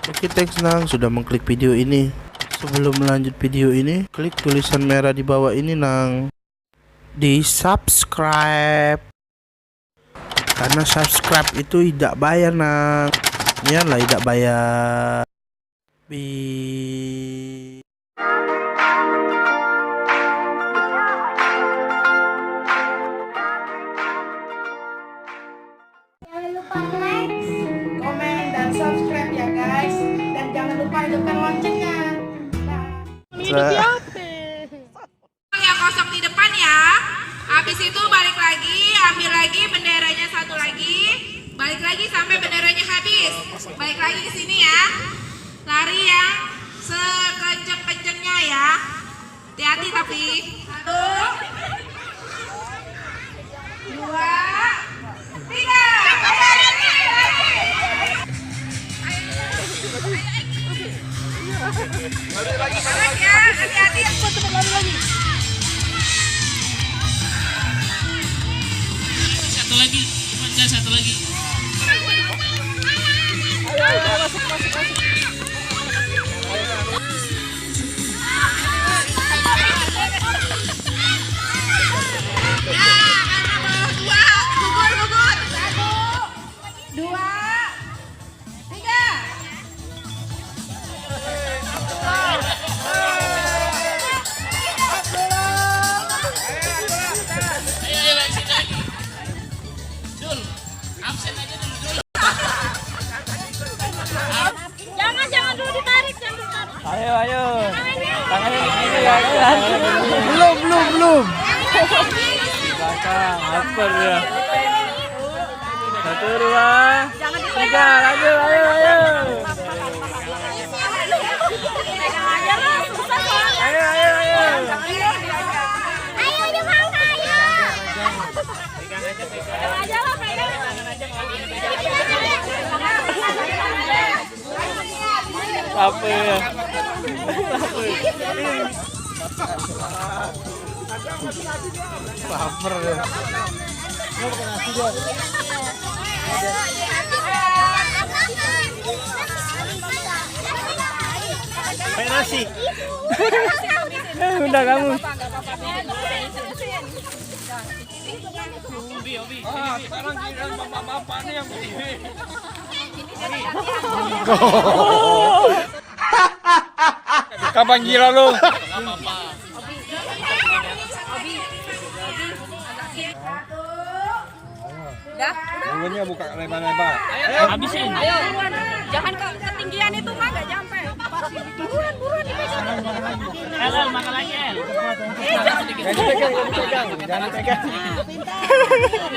Oke, thanks Nang sudah mengklik video ini. Sebelum melanjut video ini, klik tulisan merah di bawah ini Nang. Di subscribe. Karena subscribe itu tidak bayar Nang. Iyalah tidak bayar. Bi. Jangan lupa like, komen, dan subscribe ya guys. Dan jangan lupa hidupkan loncengnya. Yang kosong di depan ya. Habis itu balik lagi, ambil lagi benderanya satu lagi. Balik lagi sampai benderanya habis. Balik lagi ke sini ya. Lari yang sekenceng-kencengnya ya. Hati-hati tapi. 1, 2, 3. Awas ya, hati-hati. Satu lagi, Manja satu lagi. Ayo. Tangannya di sini ya. Belum. Belakang, hyper ya. 1, 2, 3, ayo. Apa ya? Baper ya. Main nasi. Udah kamu. Sekarang giliran bapak-bapak nih yang begini. Kapan gila lu? Mulutnya buka lebar-lebar. Habisin. Ayo, jangan ketinggian itu mah gak nyampe. Buruan dipegang. El, makan lagi El. Jangan pegang.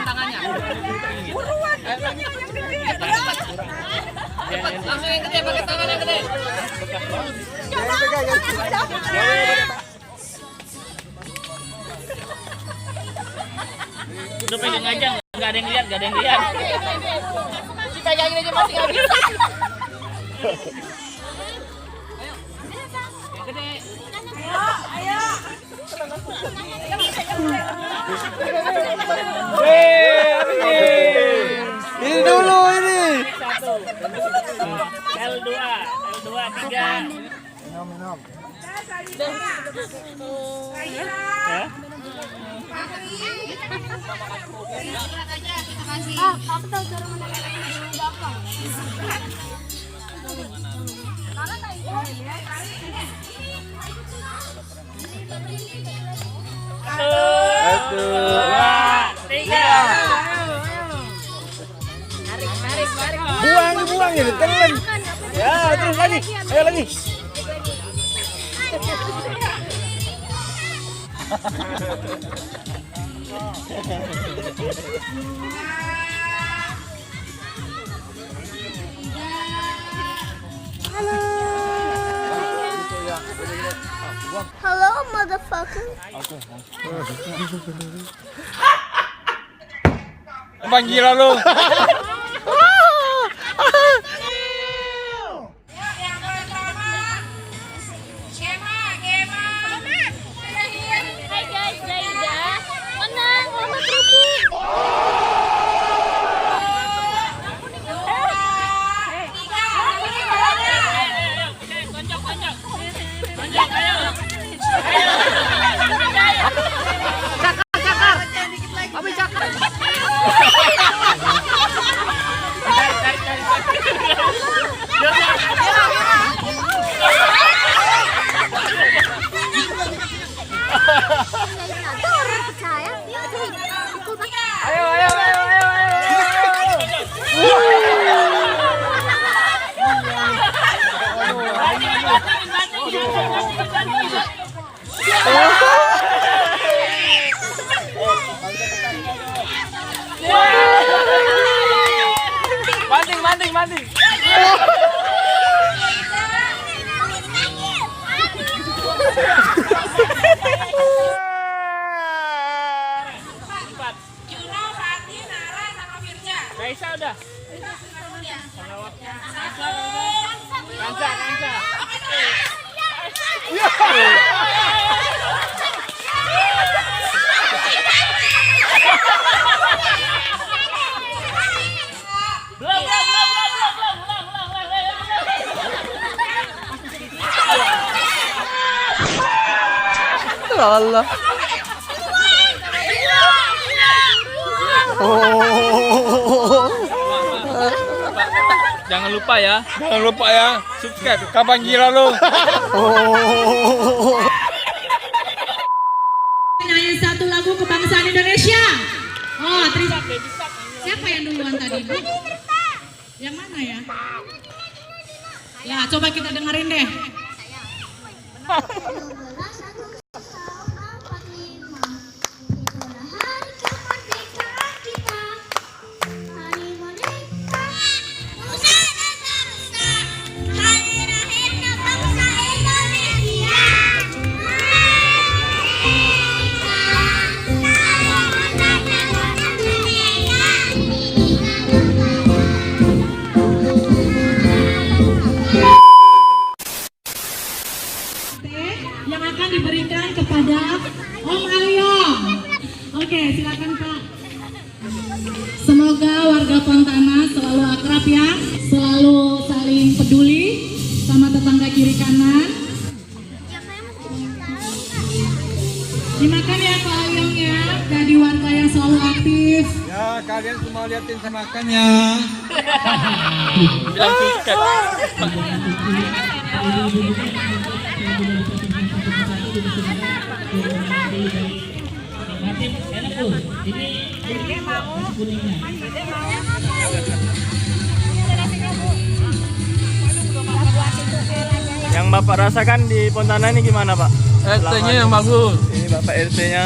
Tangannya. Buruan. Langsung yang gede, pakai tangan yang gede. Lu pegang aja, nggak ada yang lihat. Dipegangin aja masih nggak bisa. Gede. Ayo. Ini dulu ini. L2, 3. Minum. Aku tahu cara menangkap di belakang. Satu, 2, 3. buang ini telan. Ya, terus lagi. Ayo lagi. Hello, motherfucker. Kapan gila lu? Hai guys, Zaida. Menang, lomba kerupuk. Allah. Oh. Jangan lupa ya. Jangan lupa ya. Subscribe. Kapan gila lu? Oh. Nyanyi satu lagu kebangsaan Indonesia. Oh, siapa yang duluan tadi? Yang mana ya? Ya, coba kita dengerin deh. Yang akan diberikan kepada Om Alyong. Oke, silakan Pak. Semoga warga Fontana selalu akrab ya, selalu saling peduli sama tetangga kiri kanan. Dimakan ya Pak Alyong ya, jadi warga yang selalu aktif. Ya, kalian semua liatin saya makannya. Bilang subscribe. Yang Bapak rasakan di Fontana ini gimana Pak? RT-nya yang bagus. Ini Bapak RT-nya.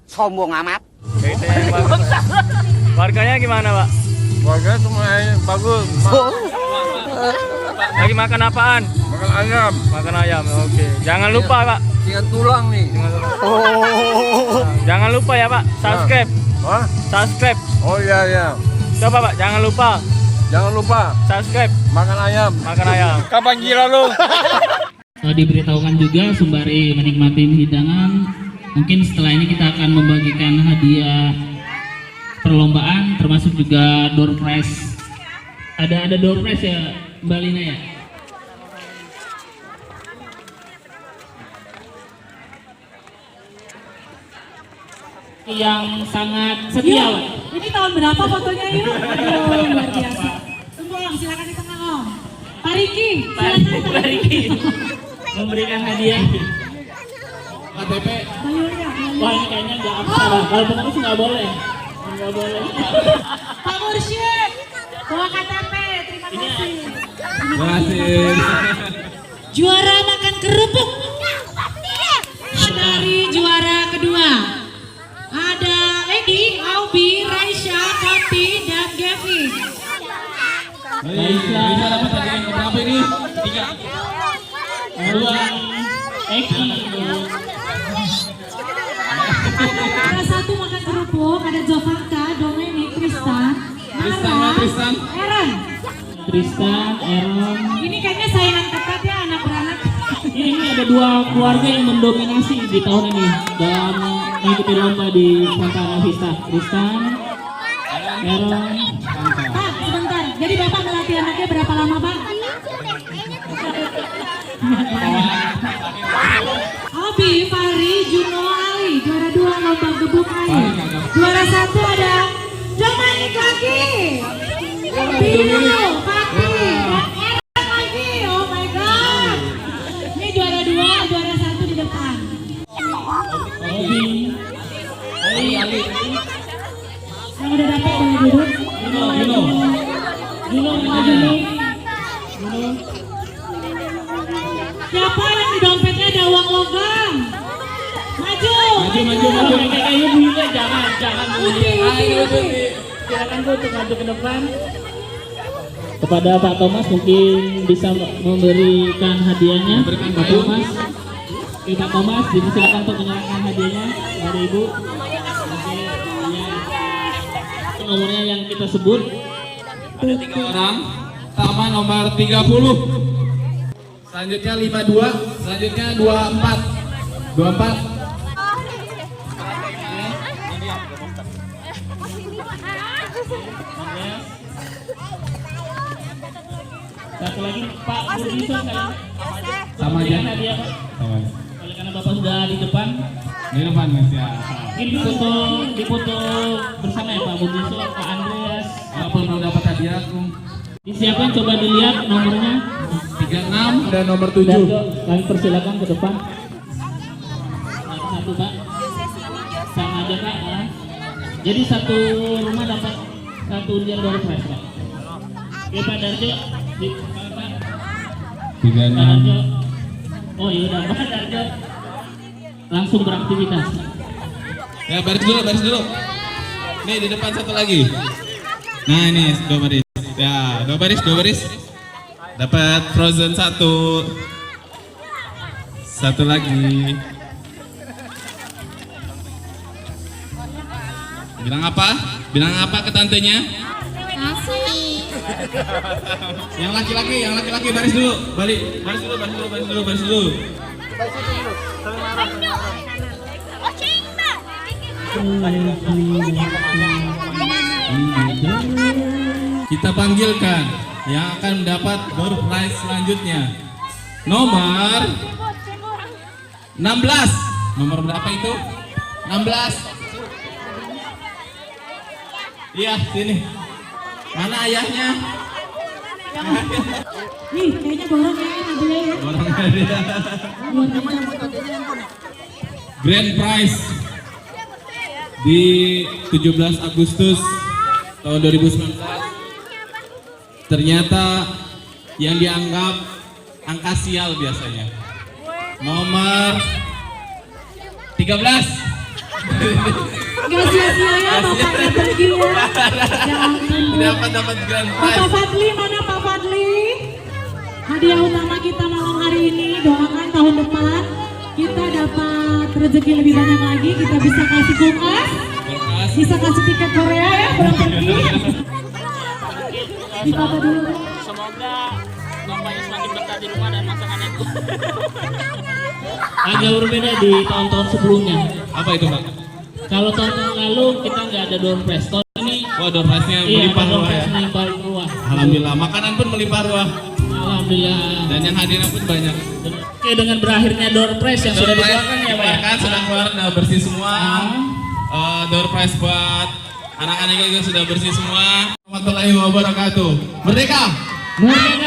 Sombong amat. RT-nya yang bagus. Warganya gimana Pak? Warga semua bagus. Lagi makan apaan? Makan ayam. Makan ayam, oke. Jangan lupa Pak. Dengan tulang nih. Oh. Jangan lupa ya Pak, subscribe. Hah? Subscribe. Oh iya iya. Coba Pak, jangan lupa. Jangan lupa Subscribe. makan ayam. Makan ayam. Kapan gila lu? Diberitahukan juga sembari menikmati hidangan, mungkin setelah ini kita akan membagikan hadiah perlombaan, termasuk juga door prize. Ada door prize ya Mbak Lina ya? Yang sangat setia Pak. Ini tahun berapa fotonya yuk? Aduh, luar biasa. Tunggu Om, silakan di tengah Om. Pak Riki, silakan Pak Riki. Memberikan hadiah KTP. Bayurnya. Wah ini kayaknya nggak apa-apa. Kalau pengurus nggak boleh. Nggak boleh. Pak Mursyid, bawa KTP. Terima kasih. Terima kasih. Juara makan kerupuk. Dari juara kedua. Ada Edi, Aubi, Raisya, Koti, dan Gevi. Raisya dapat hadiah berapa ini? 3. 2. Eki. Ada satu makan kerupuk, ada Jovanka, Dominic, Tristan, Nara, Aaron. Tristan, Aaron. Ini kayaknya saingan ketat ya anak beranak. Ini ada 2 keluarga yang mendominasi di tahun ini dalam mengikuti lomba di Fontana Vista. Tristan, Aaron, Pak, sebentar. Jadi Bapak melatih anaknya berapa lama, Pak? Abi, Fahri, Juno, Ali, juara 2 lomba gebuk air. Juara 1 ada Dominic lagi. Bino, Fatih, dan Aaron lagi. Oh my God. Ini juara 2, juara 1 di depan. Obi, Ali. Yang udah dapat boleh duduk. Juno. Siapa yang di dompetnya ada uang logam? Maju. Kayaknya bunyinya jangan bunyi. Ayo silakan Bu untuk maju ke depan. Kepada Pak Thomas mungkin bisa memberikan hadiahnya. Pak Thomas. Oke, Pak Thomas, silakan untuk menyerahkan hadiahnya kepada Ibu. Nomornya yang kita sebut Ada 3 orang. Pertama nomor 30. Selanjutnya 52, selanjutnya 24. 24. Satu lagi Pak Burdiso saya. Sama aja. Hadiah Pak. Sama aja. Oleh karena Bapak sudah di depan, Di depan Mas ya. mungkin difoto bersama ya Pak Burdiso, Pak Andreas. Walaupun belum dapat hadiah, Disiapkan, coba dilihat nomornya. 36 dan nomor Dan 7. kami persilakan ke depan. Satu Pak. Sama aja Pak. Jadi satu rumah dapat satu undian door prize Pak. Oke Pak Darjo. Pak 36. Darjo. Oh iya udah Pak Darjo. Langsung beraktivitas. Ya baris dulu. Nih di depan satu lagi. Nah ini 2 baris. Ya 2 baris. Dapat Frozen 1. Satu lagi. Bilang apa ke tantenya? Yang laki-laki baris dulu. Baris dulu. Kita panggilkan yang akan mendapat door prize selanjutnya. Nomor 16. Nomor berapa itu? 16. Iya, sini. Mana ayahnya? Nih, kayaknya borong ya, hadiah ya. Orang hadiah. Grand prize di 17 Agustus tahun 2019. Ternyata yang dianggap angka sial biasanya. Nomor 13. Gak sia-sia ya bapaknya pergi ya. Ya ampun. Dapat grand prize. Pak Fadli, mana Pak Fadli? Hadiah utama kita malam hari ini, doakan tahun depan kita dapat rezeki lebih banyak lagi, kita bisa kasih kulkas, bisa kasih tiket Korea ya, pulang pergi. Apa dulu? Semoga bapaknya semakin betah di rumah dan masakannya agak berbeda di tahun-tahun sebelumnya. Apa itu, Pak? Kalau tahun lalu kita nggak ada door prize. Tahun ini Wah, door prize-nya melimpah door ruah ya. prize melimpah ruah. Alhamdulillah, makanan pun melimpah ruah Alhamdulillah. dan yang hadirnya pun banyak. Oke, dengan berakhirnya door prize yang sudah dikeluarkan ya Pak. Dikeluarkan, sudah keluar, sudah bersih semua. Door prize buat anak-anak juga sudah bersih semua. Warahmatullahi wabarakatuh. Merdeka! Merdeka!